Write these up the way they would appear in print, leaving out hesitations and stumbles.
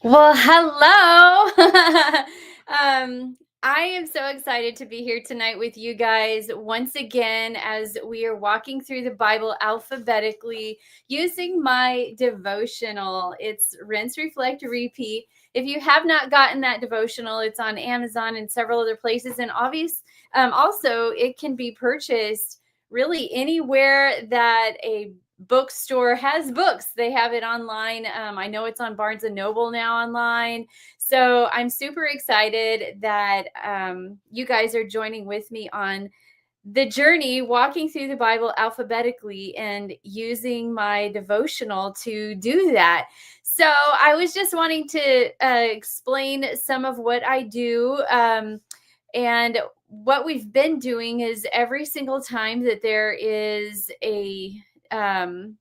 Well, hello. I am so excited to be here tonight with you guys once again as we are walking through the Bible alphabetically using my devotional. It's Rinse, Reflect, Repeat. If you have not gotten that devotional, it's on Amazon and several other places. And also, it can be purchased really anywhere that a bookstore has books. They have it online. I know it's on Barnes and Noble now online. So I'm super excited that you guys are joining with me on the journey, walking through the Bible alphabetically and using my devotional to do that. So I was just wanting to explain some of what I do. And what we've been doing is every single time that there is um,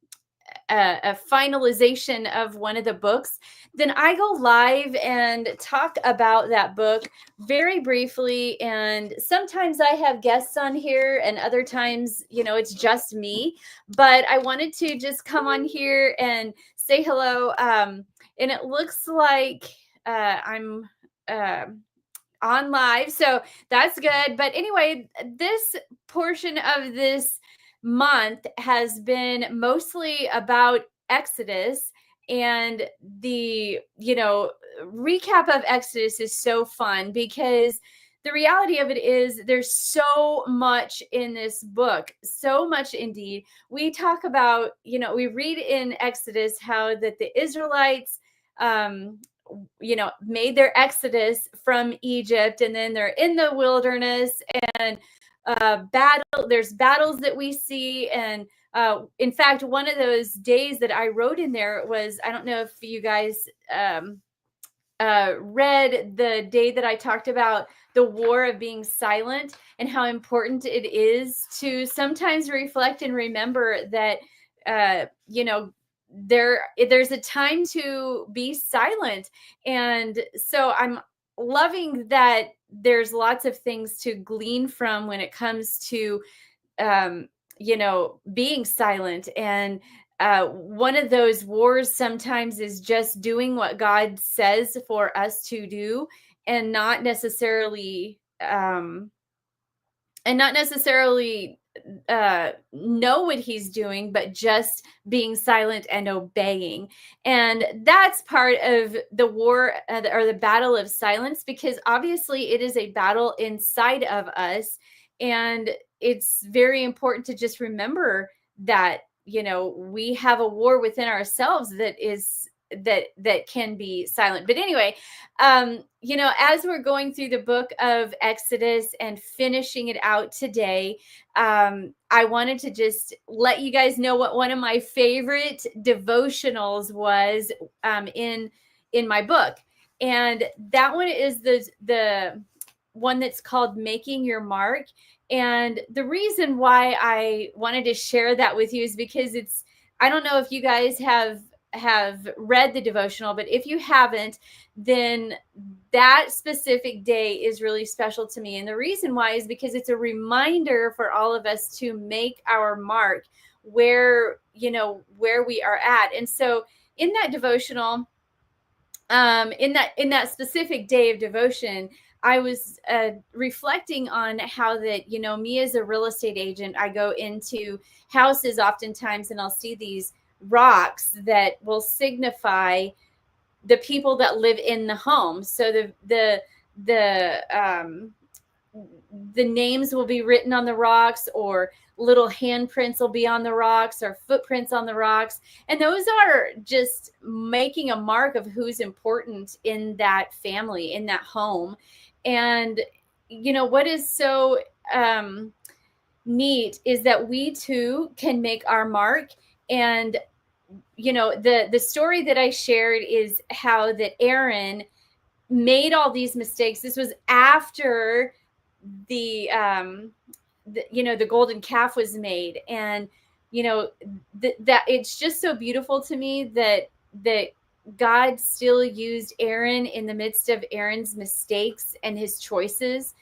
a finalization of one of the books, then I go live and talk about that book very briefly. And sometimes I have guests on here, and other times, it's just me. But I wanted to just come on here and say hello. And it looks like I'm. On live. So that's good. But anyway, this portion of this month has been mostly about Exodus. And the recap of Exodus is so fun because the reality of it is there's so much in this book, so much indeed. We talk about, we read in Exodus how that the Israelites um made their exodus from Egypt, and then they're in the wilderness, and there's battles that we see. And in fact, one of those days that I wrote in there was, I don't know if you guys read the day that I talked about the war of being silent and how important it is to sometimes reflect and remember that there's a time to be silent. And so I'm loving that there's lots of things to glean from when it comes to being silent. And one of those wars sometimes is just doing what God says for us to do, and not necessarily know what he's doing, but just being silent and obeying. And that's part of the war, or the battle of silence, because obviously it is a battle inside of us. And it's very important to just remember that, we have a war within ourselves that can be silent. But anyway, as we're going through the book of Exodus and finishing it out today, I wanted to just let you guys know what one of my favorite devotionals was in my book. And that one is the one that's called Making Your Mark. And the reason why I wanted to share that with you is because I don't know if you guys have read the devotional, but if you haven't, then that specific day is really special to me. And the reason why is because it's a reminder for all of us to make our mark where we are at. And so in that devotional, in that specific day of devotion, I was reflecting on how that, me as a real estate agent, I go into houses oftentimes and I'll see these rocks that will signify the people that live in the home. So the names will be written on the rocks, or little handprints will be on the rocks, or footprints on the rocks. And those are just making a mark of who's important in that family, in that home. And what is so neat is that we too can make our mark. And the story that I shared is how that Aaron made all these mistakes. This was after the golden calf was made. And that it's just so beautiful to me that God still used Aaron in the midst of Aaron's mistakes and his choices.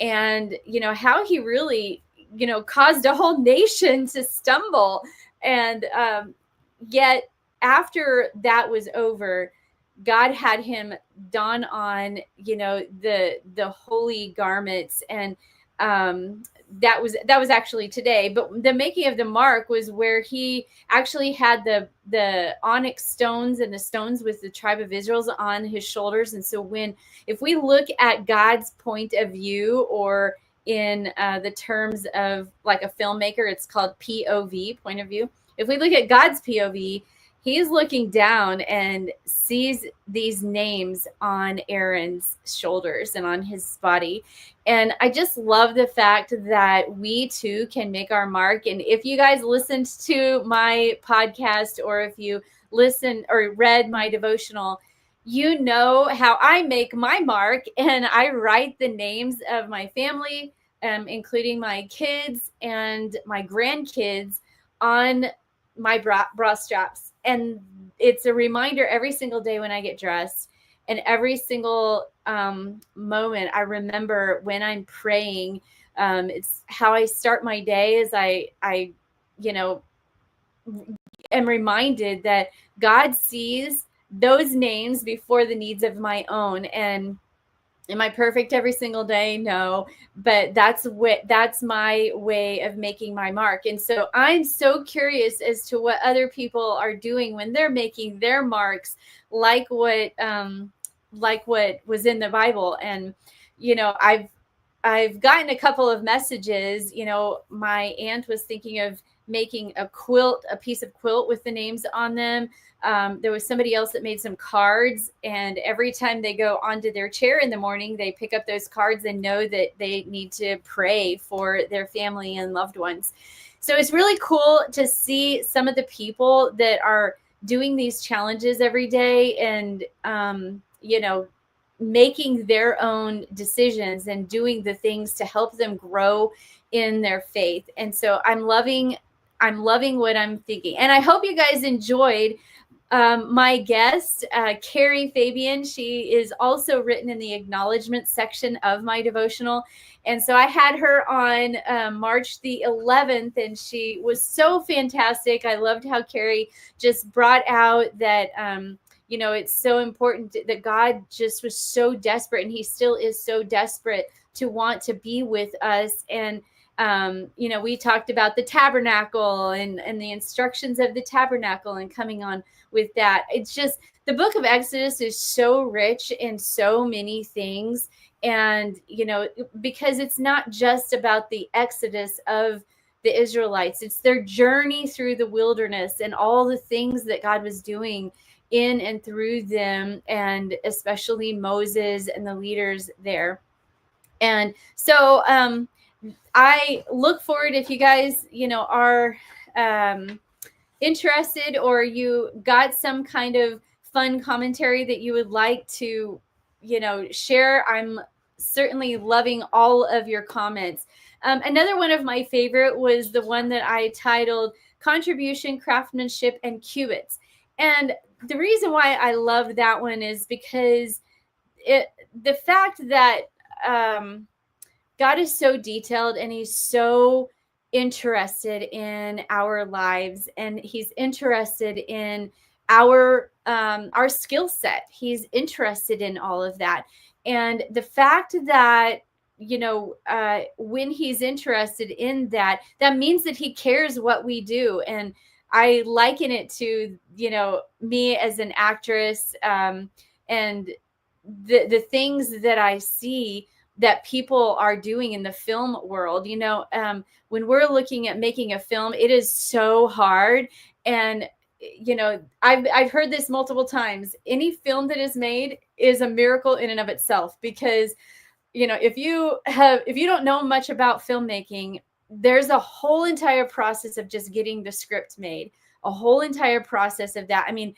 And how he really caused a whole nation to stumble. And yet after that was over, God had him don on, the holy garments, and that was actually today. But the making of the mark was where he actually had the onyx stones and the stones with the tribe of Israel's on his shoulders. And so if we look at God's point of view, or in the terms of like a filmmaker, it's called POV, point of view. If we look at God's POV, he's looking down and sees these names on Aaron's shoulders and on his body. And I just love the fact that we too can make our mark. And if you guys listened to my podcast, or if you listened or read my devotional, you know how I make my mark, and I write the names of my family, including my kids and my grandkids, on my bra straps. And it's a reminder every single day when I get dressed, and every single moment I remember when I'm praying. It's how I start my day, as I am reminded that God sees those names before the needs of my own. And am I perfect every single day? No, but that's my way of making my mark. And so I'm so curious as to what other people are doing when they're making their marks, like what was in the Bible. And I've gotten a couple of messages. My aunt was thinking of making a piece of quilt with the names on them. There was somebody else that made some cards, and every time they go onto their chair in the morning, they pick up those cards and know that they need to pray for their family and loved ones. So it's really cool to see some of the people that are doing these challenges every day, and making their own decisions and doing the things to help them grow in their faith. And so I'm loving what I'm thinking. And I hope you guys enjoyed my guest, Carrie Fabian. She is also written in the acknowledgement section of my devotional. And so I had her on March the 11th, and she was so fantastic. I loved how Carrie just brought out that, it's so important that God just was so desperate, and he still is so desperate to want to be with us. And we talked about the tabernacle and the instructions of the tabernacle and coming on with that. It's just, the book of Exodus is so rich in so many things. And, because it's not just about the exodus of the Israelites, it's their journey through the wilderness and all the things that God was doing in and through them, and especially Moses and the leaders there. And so I look forward, if you guys, are interested, or you got some kind of fun commentary that you would like to, share. I'm certainly loving all of your comments. Another one of my favorite was the one that I titled Contribution, Craftsmanship, and Cubits. And the reason why I loved that one is because the fact that God is so detailed, and he's so interested in our lives, and he's interested in our skill set. He's interested in all of that. And the fact that, when he's interested in that, that means that he cares what we do. And I liken it to, me as an actress, and the things that I see that people are doing in the film world. When we're looking at making a film, it is so hard. And I've heard this multiple times. Any film that is made is a miracle in and of itself, because if you don't know much about filmmaking, there's a whole entire process of just getting the script made, a whole entire process of that. I mean,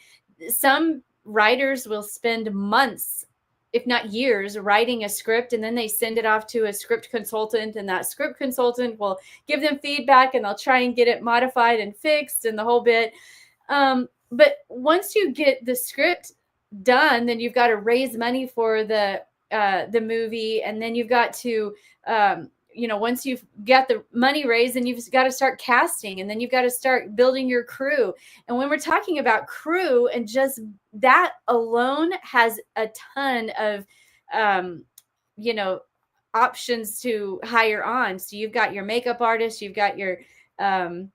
some writers will spend months, if not years, writing a script, and then they send it off to a script consultant, and that script consultant will give them feedback, and they'll try and get it modified and fixed and the whole bit. But once you get the script done, then you've got to raise money for the movie, and then you've got to once you've got the money raised, then you've got to start casting, and then you've got to start building your crew. And when we're talking about crew, and just that alone has a ton of, you know, options to hire on. So you've got your makeup artist, um,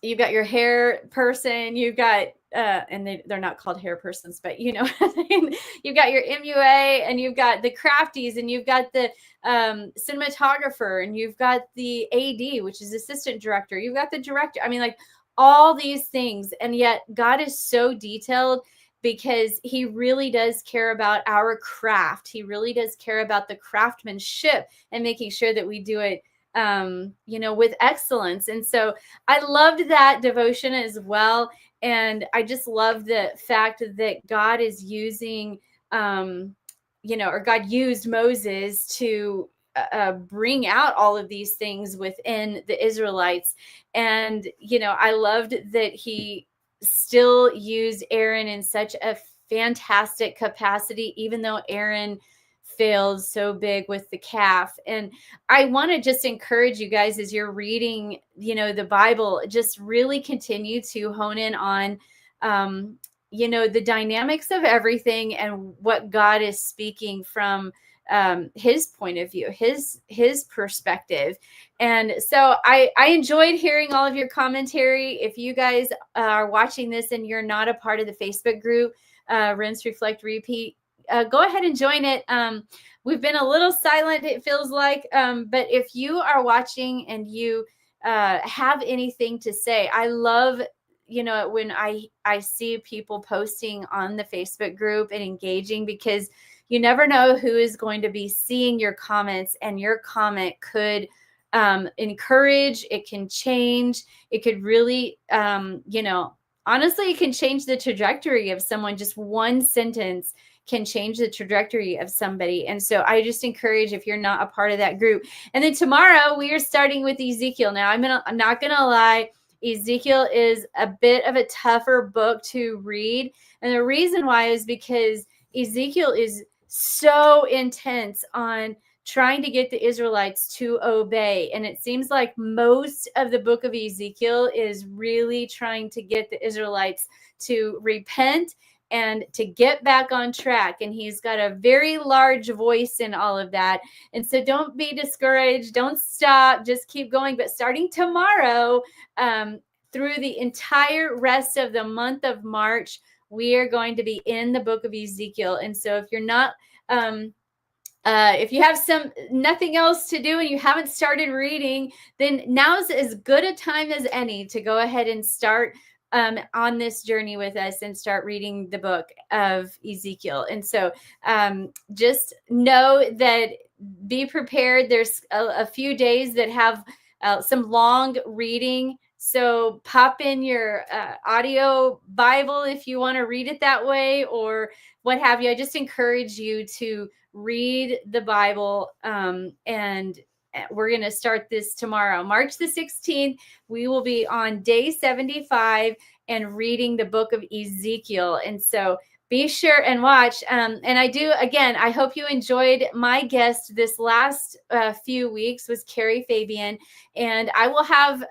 you've got your hair person, you've got and they're not called hair persons, but you've got your MUA, and you've got the crafties, and you've got the cinematographer, and you've got the AD, which is assistant director, you've got the director. I mean, like, all these things. And yet God is so detailed, because he really does care about our craft. He really does care about the craftsmanship, and making sure that we do it with excellence. And so I loved that devotion as well. And I just love the fact that God is using, or God used Moses to bring out all of these things within the Israelites. And, I loved that he still used Aaron in such a fantastic capacity, even though Aaron failed so big with the calf. And I want to just encourage you guys, as you're reading, the Bible, just really continue to hone in on, the dynamics of everything, and what God is speaking from his point of view, his perspective. And so I enjoyed hearing all of your commentary. If you guys are watching this and you're not a part of the Facebook group, Rinse, Reflect, Repeat, go ahead and join it. We've been a little silent, it feels like, but if you are watching and you have anything to say, I love, when I see people posting on the Facebook group and engaging, because you never know who is going to be seeing your comments, and your comment could encourage, it can change, it could really, honestly, it can change the trajectory of someone. Just one sentence can change the trajectory of somebody. And so I just encourage, if you're not a part of that group. And then tomorrow we are starting with Ezekiel. Now, I'm not going to lie, Ezekiel is a bit of a tougher book to read. And the reason why is because Ezekiel is so intense on trying to get the Israelites to obey. And it seems like most of the book of Ezekiel is really trying to get the Israelites to repent and to get back on track. And he's got a very large voice in all of that. And so don't be discouraged. Don't stop. Just keep going. But starting tomorrow, through the entire rest of the month of March, we are going to be in the book of Ezekiel. And so if you're not, if you have nothing else to do and you haven't started reading, then now's as good a time as any to go ahead and start on this journey with us and start reading the book of Ezekiel. And so just know that, be prepared. There's a few days that have some long reading. So pop in your audio Bible if you want to read it that way, or what have you. I just encourage you to read the Bible, and we're going to start this tomorrow, March the 16th. We will be on day 75 and reading the book of Ezekiel. And so be sure and watch. And I hope you enjoyed my guest this last few weeks was Carrie Fabian. And I will have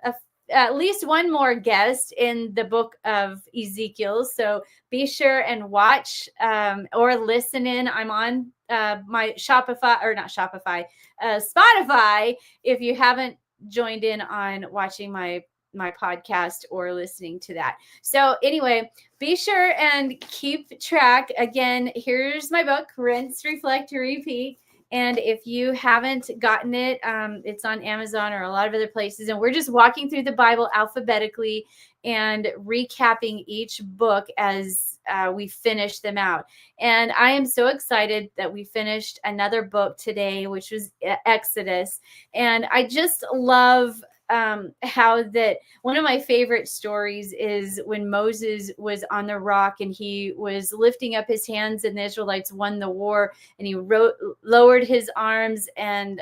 at least one more guest in the book of Ezekiel. So be sure and watch or listen in. I'm on my Spotify, if you haven't joined in on watching my podcast or listening to that. So anyway, be sure and keep track. Again, here's my book, Rinse, Reflect, Repeat. And if you haven't gotten it, it's on Amazon or a lot of other places. And we're just walking through the Bible alphabetically and recapping each book as we finish them out. And I am so excited that we finished another book today, which was Exodus. And I just love how that one of my favorite stories is when Moses was on the rock and he was lifting up his hands and the Israelites won the war, and he lowered his arms and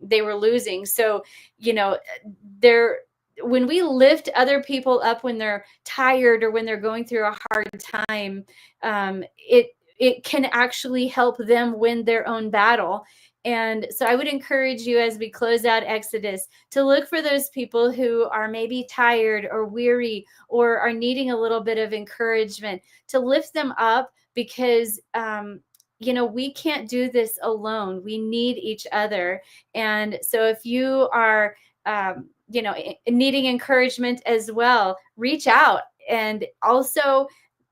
they were losing. So, when we lift other people up when they're tired or when they're going through a hard time, it can actually help them win their own battle. And so I would encourage you, as we close out Exodus, to look for those people who are maybe tired or weary or are needing a little bit of encouragement, to lift them up, because we can't do this alone. We need each other. And so if you are needing encouragement as well, reach out. And also,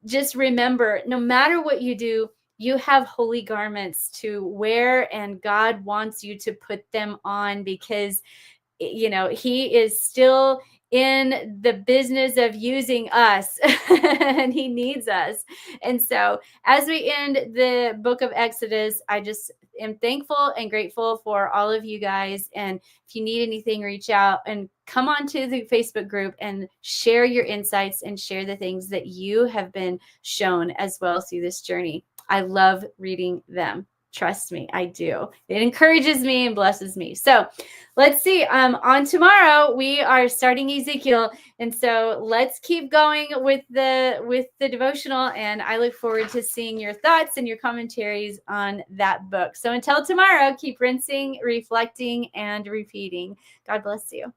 just remember, no matter what you do, you have holy garments to wear, and God wants you to put them on, because he is still in the business of using us and he needs us. And so as we end the book of Exodus, I just am thankful and grateful for all of you guys. And if you need anything, reach out and come on to the Facebook group and share your insights and share the things that you have been shown as well through this journey. I love reading them. Trust me, I do. It encourages me and blesses me. So let's see. On tomorrow we are starting Ezekiel, and so let's keep going with the devotional. And I look forward to seeing your thoughts and your commentaries on that book. So until tomorrow, keep rinsing, reflecting, and repeating. God bless you.